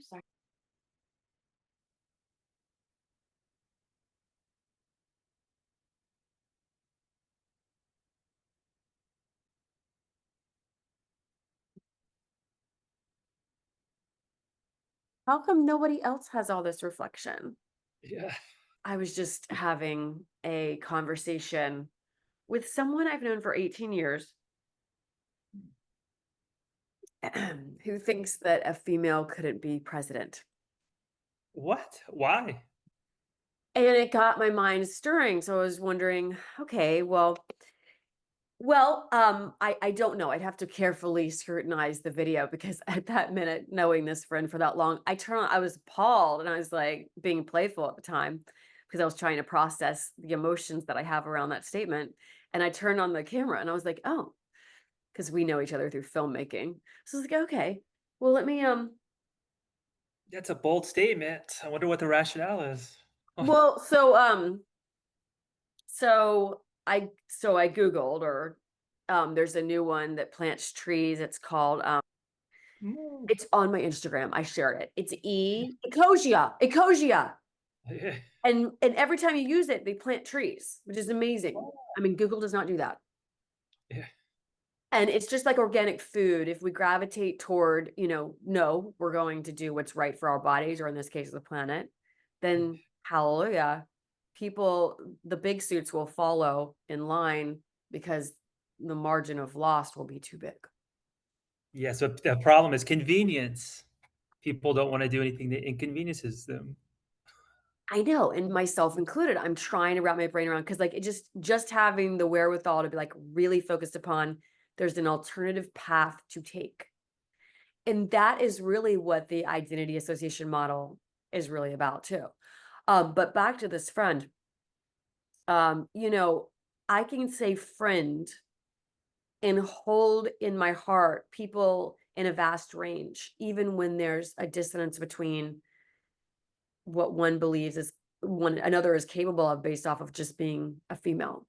Sorry. How come nobody else has all this reflection? Yeah. I was just having a conversation with someone I've known for 18 years who thinks that a female couldn't be president. What? Why? And it got my mind stirring. So I was wondering, okay, I don't know. I'd have to carefully scrutinize the video because at that minute, knowing this friend for that long, I was appalled and I was like being playful at the time because I was trying to process the emotions that I have around that statement. And I turned on the camera and I was like, oh, because we know each other through filmmaking. So I was like, okay, well, let me That's a bold statement. I wonder what the rationale is. well, so I Googled or there's a new one that plants trees. It's called Mm. it's on my Instagram. I shared it. It's Ecosia. Yeah. And every time you use it, they plant trees, which is amazing. Oh, I mean, Google does not do that. yeah. And it's just like organic food. If we gravitate toward, no, we're going to do what's right for our bodies, or in this case, the planet, then hallelujah. The big suits will follow in line because the margin of loss will be too big. Yeah, so the problem is convenience. People don't wanna do anything that inconveniences them. I know, and myself included. I'm trying to wrap my brain around because like it just having the wherewithal to be like really focused upon there's an alternative path to take. And that is really what the identity association model is really about too. But back to this friend, um, you know, I can say friend and hold in my heart people in a vast range, even when there's a dissonance between what one believes is one another is capable of based off of just being a female.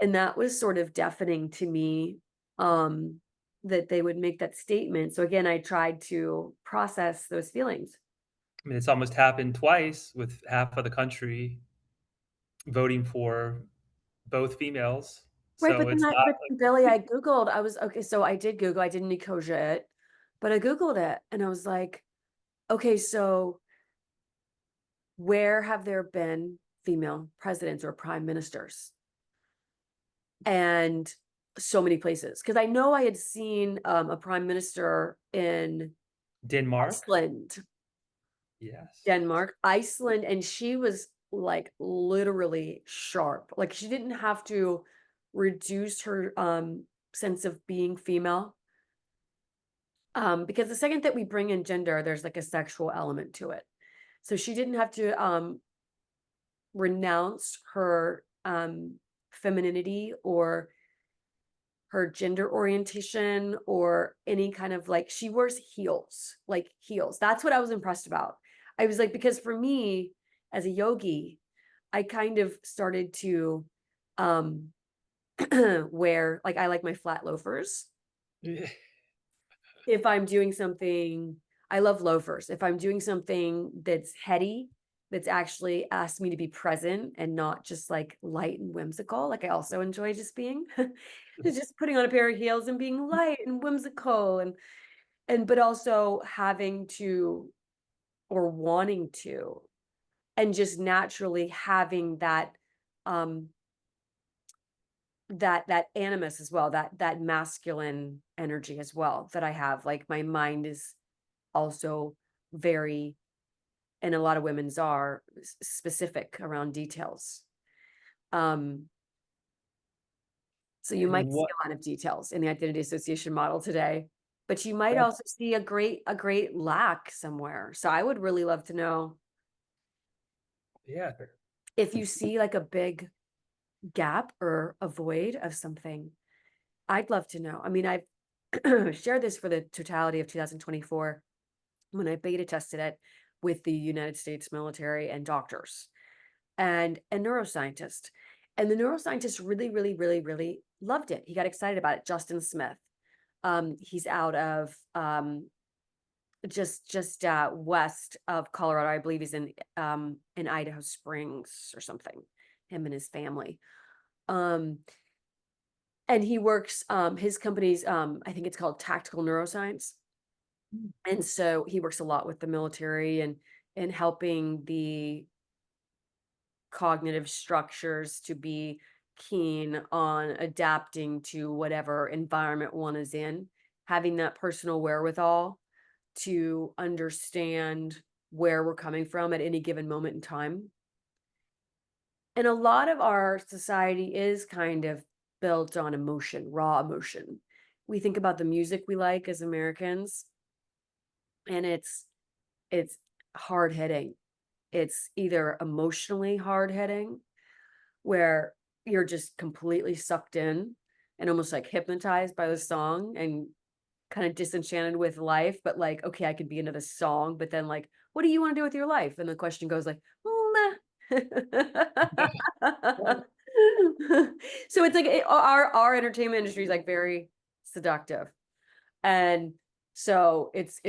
And that was sort of deafening to me, um, that they would make that statement. So again, I tried to process those feelings. I mean, it's almost happened twice with half of the country voting for both females, Right, so it's not but like then, Billy, I Googled, I was okay, so I did Google, I didn't Nicosia it, but I Googled it and I was like, okay, so where have there been female presidents or prime ministers? And so many places. Because I know I had seen a prime minister in Denmark? Iceland, Yes. Denmark, Iceland, and she was like literally sharp. Like she didn't have to reduce her sense of being female. Because the second that we bring in gender, there's like a sexual element to it. So she didn't have to renounce her femininity or her gender orientation or any kind of like she wears heels, like heels. That's what I was impressed about. I was like, because for me as a yogi, I kind of started to um wear like I like my flat loafers. Yeah. If I'm doing something, I love loafers. If I'm doing something that's heady, that's actually asked me to be present and not just like light and whimsical, like I also enjoy just being just putting on a pair of heels and being light and whimsical and but also having to or wanting to and just naturally having that um that animus as well, that masculine energy as well that I have. Like my mind is also very and a lot of women's are specific around details. Um, so you And might see what a lot of details in the identity association model today, but you might that also see a great lack somewhere. So I would really love to know yeah. if you see like a big gap or a void of something. I'd love to know. I mean, I've shared this for the totality of 2024 when I beta tested it with the United States military and doctors and a neuroscientist. And the neuroscientist really, really, really, really loved it. He got excited about it. Justin Smith. He's out of just west of Colorado. I believe he's in Idaho Springs or something, him and his family. Um, and he works, his company's, I think it's called Tactical Neuroscience. Mm. And so he works a lot with the military and helping the cognitive structures to be keen on adapting to whatever environment one is in, having that personal wherewithal to understand where we're coming from at any given moment in time. And a lot of our society is kind of built on emotion, raw emotion. We think about the music we like as Americans, and it's hard hitting. It's either emotionally hard hitting, where you're just completely sucked in and almost like hypnotized by the song and kind of disenchanted with life, but like, okay, I could be into this song, but then like, what do you want to do with your life? And the question goes like, meh. So it's like our entertainment industry is like very seductive. And so it's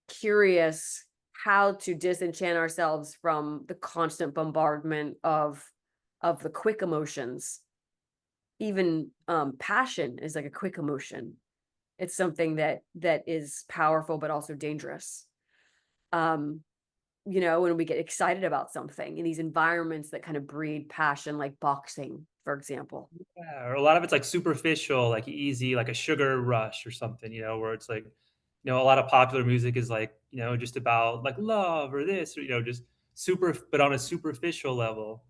curious how to disenchant ourselves from the constant bombardment of the quick emotions. Even passion is like a quick emotion. It's something that is powerful but also dangerous. Um, when we get excited about something in these environments that kind of breed passion, like boxing, for example. Yeah, or a lot of it's, like, superficial, like, easy, like a sugar rush or something, where it's like, a lot of popular music is, like, just about, like, love or this or, just super but on a superficial level.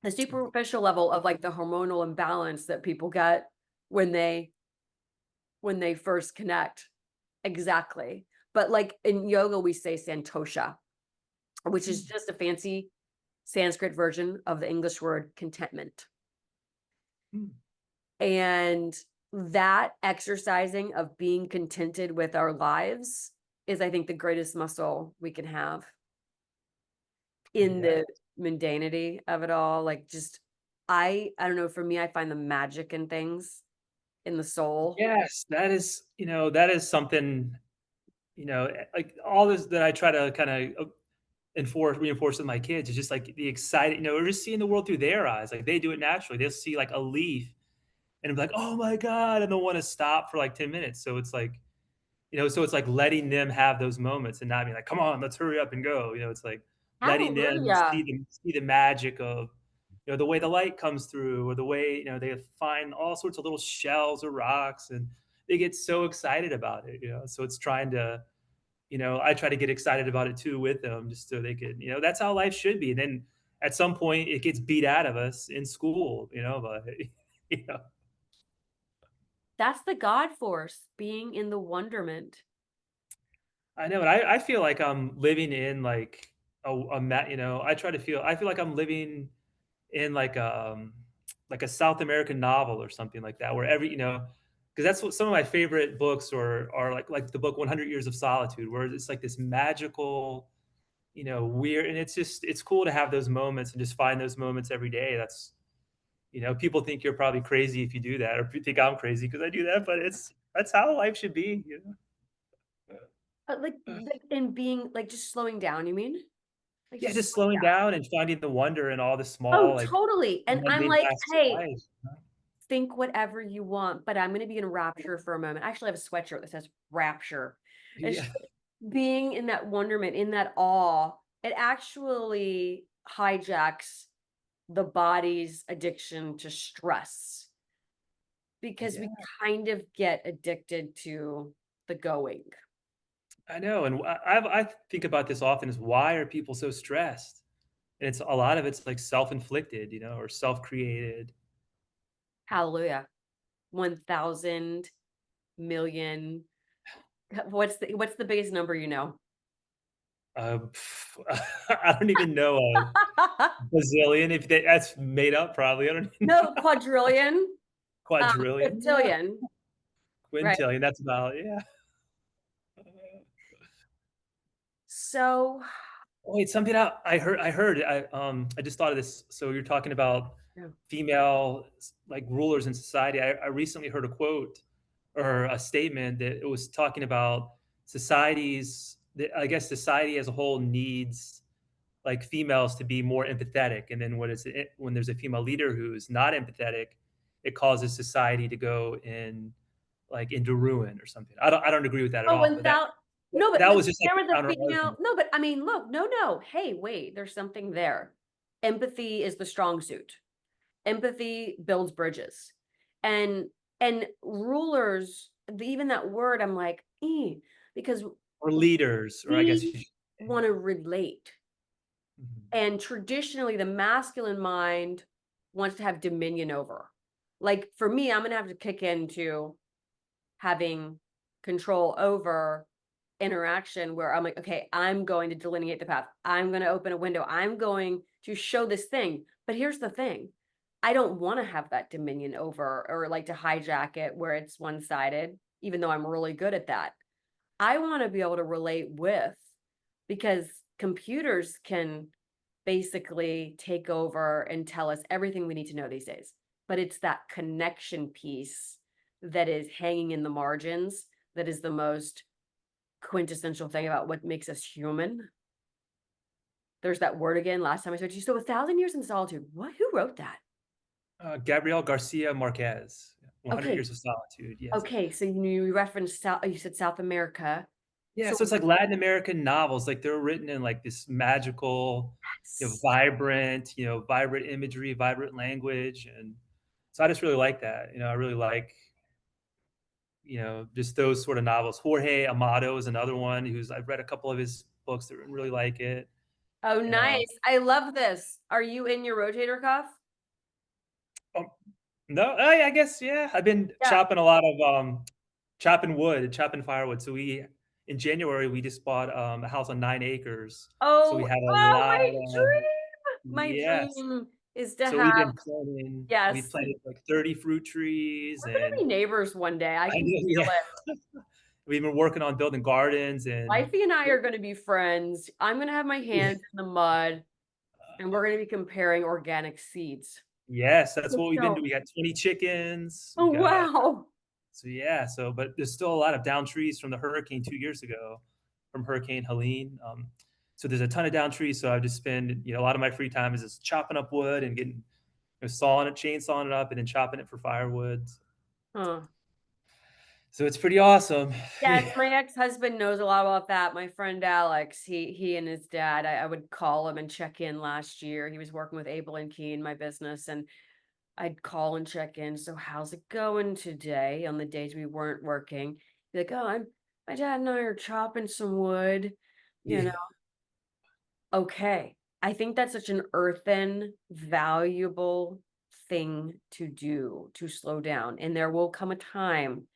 The superficial level of like the hormonal imbalance that people get when they first connect. Exactly. But like in yoga, we say santosha, which is Mm, just a fancy Sanskrit version of the English word contentment. mm. And that exercising of being contented with our lives is, I think, the greatest muscle we can have in Yeah. the mundanity of it all. Like just I don't know, for me, I find the magic in things in the soul. Yes, that is something, like, all this that I try to kinda, reinforce with my kids is just, like, the excited we're just seeing the world through their eyes, like, they do it naturally. They'll see, like, a leaf and be like, "Oh my god," and they'll wanna stop for, like, 10 minutes, so it's like letting them have those moments and not being like, "Come on, let's hurry up and go," it's like letting them Hallelujah. see the magic of, the way the light comes through or the way, they find all sorts of little shells or rocks, and they get so excited about it, so it's trying to I try to get excited about it too with them just so they could that's how life should be, and then at some point, it gets beat out of us in school, but, you know That's the God force, being in the wonderment. I know, and I feel like I'm living in, like, a ma I feel like I'm living in, like a South American novel or something like that, where because that's what some of my favorite books are like the book 100 Years of Solitude, where it's like this magical, weird and it's cool to have those moments and just find those moments every day. That's people think you're probably crazy if you do that, or think I'm crazy because I do that, but that's how life should be. Like in being like just slowing down, you mean? Like Yeah, just just slowing slowing down. down and finding the wonder in all the small, Oh, like, totally. And I'm mundane like, facets of hey, life. think whatever you want, but I'm gonna be in rapture for a moment. I actually have a sweatshirt that says rapture. It's Yeah. just like being in that wonderment, in that awe, it actually hijacks the body's addiction to stress because we Yeah, kind of get addicted to the going. I know, and I think about this often is why are people so stressed? And it's a lot of it's, like, self-inflicted, or self-created. Hallelujah. 1,000 million. What's the biggest number you know? I don't even know a bazillion, if that's made up probably, I don't even No, quadrillion, quadrillion, yeah, quintillion, right? quintillion, that's about yeah. So Oh, wait, something I just thought of this. So you're talking about yeah. female like rulers in society. I recently heard a quote. or a statement that it was talking about I guess society as a whole needs like females to be more empathetic. And then when there's a female leader who's not empathetic, it causes society to go in like into ruin or something. I don't agree with that at Oh, all. But without no, but that like, was just like there the was a counter female argument. no, but I mean, look, no, no. Hey, wait, there's something there. Empathy is the strong suit. Empathy builds bridges. And rulers, even that word, I'm like, because Or leaders, or I guess we want to relate. Mhm. And traditionally, the masculine mind wants to have dominion over. Like for me, I'm gonna have to kick into having control over interaction where I'm like, okay, I'm going to delineate the path. I'm going to open a window. I'm going to show this thing. But here's the thing. I don't want to have that dominion over or like to hijack it where it's one-sided, even though I'm really good at that. I want to be able to relate with because computers can basically take over and tell us everything we need to know these days. But it's that connection piece that is hanging in the margins that is the most quintessential thing about what makes us human. There's that word again. Last time I spoke to you. So, A Thousand Years in Solitude. What? Who wrote that? Gabriel Garcia Marquez, 100 Okay. Years of Solitude. Yes. Okay. So you referenced South. You said South America. Yeah, So so it's like Latin American novels, like they're written in like this magical, yes. vibrant imagery, vibrant language, and so I just really like that. I really like, just those sort of novels. Jorge Amado is another one who's I've read a couple of his books that really like it. Oh, Uh, nice. I love this. Are you in your rotator cuff? oh, no, I guess yeah. I've been Yeah. chopping a lot of chopping wood, chopping firewood. So we in January we just bought a house on 9 acres. So we Oh, have a oh, lot my of dream. My yes. dream is to So have, we yes. planted like 30 fruit trees We're gonna and be neighbors one day. I I can know, feel yeah. it. We've been working on building gardens and Wifey and I are gonna be friends. I'm gonna have my hands in the mud, and we're gonna be comparing organic seeds. yes, that's what we've been So, doing. We got 20 chickens. oh We got wow. so yeah, but there's still a lot of down trees from the hurricane 2 years ago, from Hurricane Helene. So there's a ton of down trees. So I just spend, a lot of my free time is just chopping up wood and getting, chainsawing it up and then chopping it for firewood. Huh. So it's pretty awesome. Yes, my ex-husband knows a lot about that. My friend Alex, he and his dad, I would call him and check in last year. He was working with Abel and Key in my business, and I'd call and check in. So how's it going today on the days we weren't working? Be like, oh, my dad and I are chopping some wood, you Yeah. know. Okay. I think that's such an earthen, valuable thing to do to slow down. And there will come a time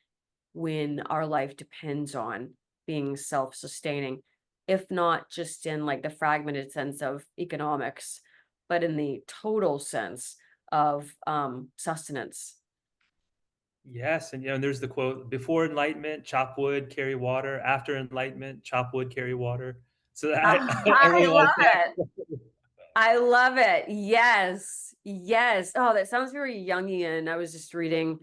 when our life depends on being self-sustaining, if not just in like the fragmented sense of economics, but in the total sense of sustenance. Yes, and there's the quote: "Before enlightenment, chop wood, carry water. After enlightenment, chop wood, carry water." So I I really like love it. that. I love it. Yes. Yes. Oh, that sounds very Jungian. I was just reading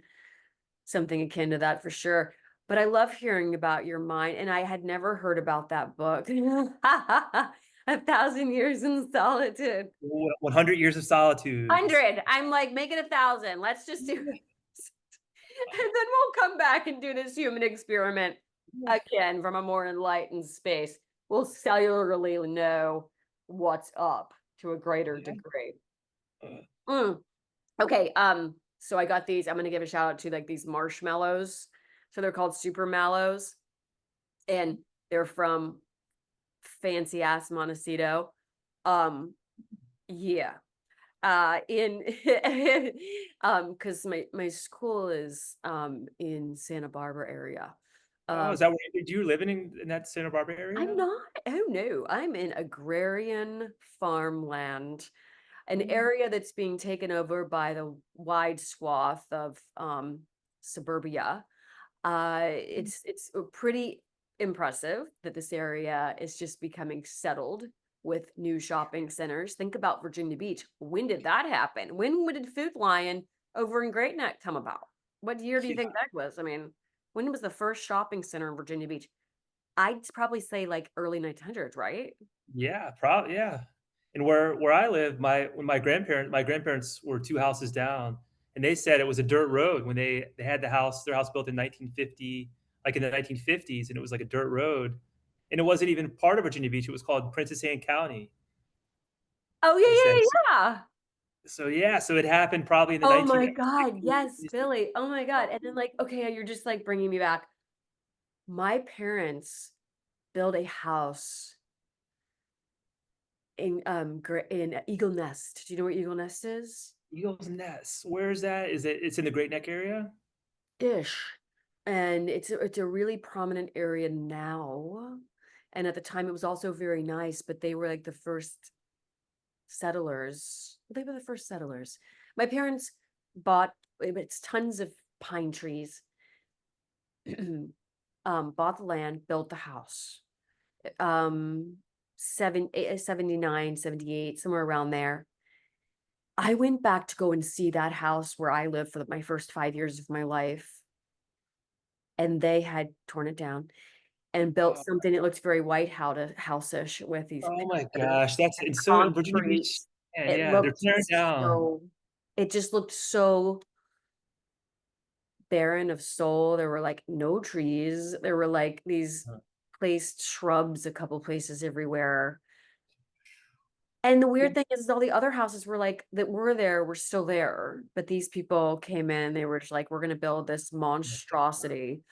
something akin to that for sure. But I love hearing about your mind, and I had never heard about that book. A Thousand Years in Solitude. 100 years of solitude. 100. I'm like, make it 1,000. Let's just do and then we'll come back and do this human experiment again from a more enlightened space. We'll cellularly know what's up to a greater Yeah. degree. Uh, Mm. Okay, so I got these. I'm gonna give a shout out to like these marshmallows. So they're called super mallows, and they're from fancy ass Montecito. Um, yeah. In because my school is in Santa Barbara area. oh, Um, is that where you living in that Santa Barbara I'm area? not, oh no, I'm in agrarian farmland, an Mm. area that's being taken over by the wide swath of suburbia. It's pretty impressive that this area is just becoming settled with new shopping centers. Think about Virginia Beach. When did that happen? When did Food Lion over in Great Neck come about? What year do you Yeah. think that was? I mean, when was the first shopping center in Virginia Beach? I'd probably say like early 1900s, right? Yeah, probably. Yeah. And where I live, my grandparents were 2 houses down, and they said it was a dirt road when they had their house built in 1950, like in the 1950s, and it was like a dirt road, and it wasn't even part of Virginia Beach. It was called Princess Anne County. Oh They said, yeah, yeah, yeah. so yeah, so it happened probably in the Oh 19 my like God. 60s. Yes, Billy. Oh my God. And then like, okay, you're just like bringing me back. My parents built a house in Eagle Nest. Do you know where Eagle Nest is? Eagle's Nest. Where is that? It's in the Great Neck area? Ish. And it's a really prominent area now. And at the time it was also very nice, but they were like the first settlers. They were the first settlers. My parents bought it's tons of pine trees. Bought the land, built the house. Um 79, 78, somewhere around there. I went back to go and see that house where I lived for my first 5 years of my life, and they had torn it down and built Oh, something that looked very White House-ish with these oh my pillars gosh, that's and and so in Virginia concrete. Beach, man, It yeah, they're looked tearing down. so it just looked so barren of soul. There were like no trees. There were like these placed shrubs a couple places everywhere. And the weird thing is all the other houses were like that were there were still there, but these people came in, they were just like, we're gonna build this monstrosity.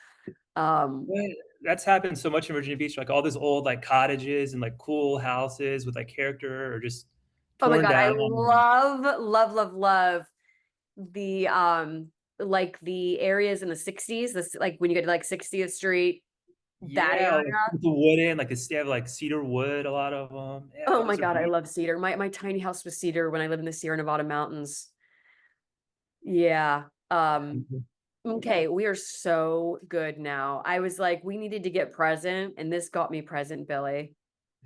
Um, Yeah, that's happened so much in Virginia Beach, like all those old like cottages and like cool houses with like character are just oh my torn God, I down. love, love, love, love the like the areas in the 60s, this like when you get to like 60th Street, that Yeah, like area. with the wooden, like this, they have like cedar wood, a lot of them. Yeah, Oh my those are God, I beautiful. love cedar. My tiny house was cedar when I lived in the Sierra Nevada mountains. Yeah. Okay, we are so good now. I was like, we needed to get present, and this got me present, Billy.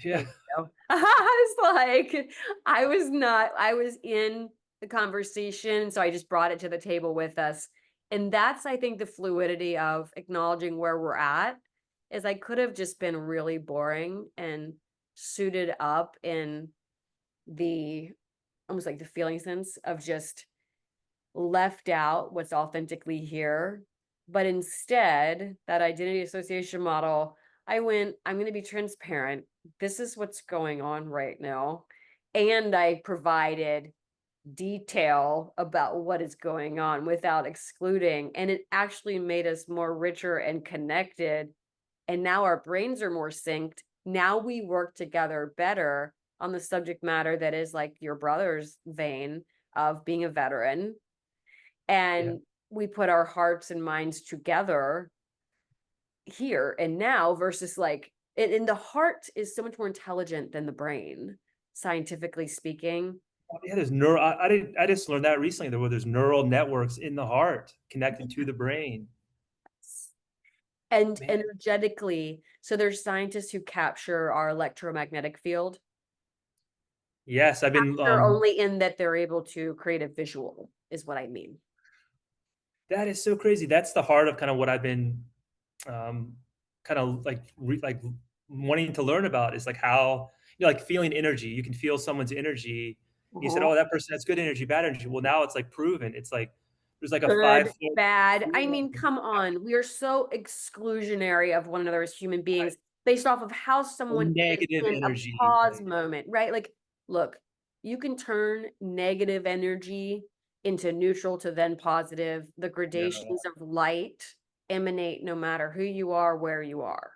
Yeah, Thank you. I was like, I was not, I was in the conversation, so I just brought it to the table with us. And that's, I think, the fluidity of acknowledging where we're at, is I could have just been really boring and suited up in the almost like the feeling sense of just left out what's authentically here. But instead, that identity association model, I went, I'm going to be transparent. This is what's going on right now. And I provided detail about what is going on without excluding. And it actually made us more richer and connected. And now our brains are more synced. Now we work together better on the subject matter that is like your brother's vein of being a veteran, yeah. and we put our hearts and minds together here and now versus like and the heart is so much more intelligent than the brain, scientifically speaking. Yeah, there's neural. I just learned that recently. There's neural networks in the heart connected to the brain. And Man, energetically, so there's scientists who capture our electromagnetic field. yes, I've been. They're only in that they're able to create a visual, is what I mean. That is so crazy. That's the heart of kind of what I've been, um, kind of like wanting to learn about is like how like feeling energy. You can feel someone's energy. You said, Mhm. "Oh, that person has good energy, bad energy." Well, now it's like proven. It's like there's like a Good, 5 foot. bad. I Yeah, mean, come on. We are so exclusionary of one another as human beings based off of how someone is negative in a energy. pause Like, moment, right? Like, look, you can turn negative energy into neutral to then positive. The yeah. gradations of light emanate no matter who you are, where you are.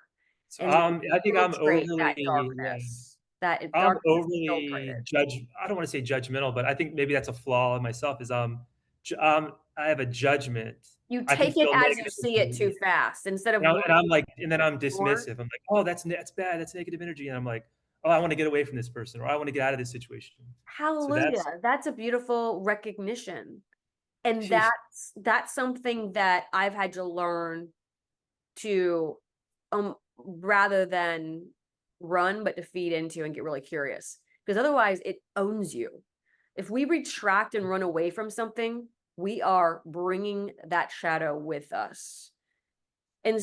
So And they I think I'm penetrate that overly, yeah. darkness. That I'm darkness is overly infiltrated. judge I don't wanna say judgmental, but I think maybe that's a flaw in myself is, I have a judgment. You I can take it feel as you negative see it too energy, fast instead of and I'm wanting like and then I'm more. dismissive. I'm like, "Oh, that's bad, that's negative energy," and I'm like, "Oh, I wanna get away from this person," or, "I wanna get out of this situation." So that's Hallelujah. That's a beautiful recognition. And that's something that I've had to learn to rather than run, but to feed into and get really curious. Because otherwise it owns you. If we retract and run away from something, we are bringing that shadow with us.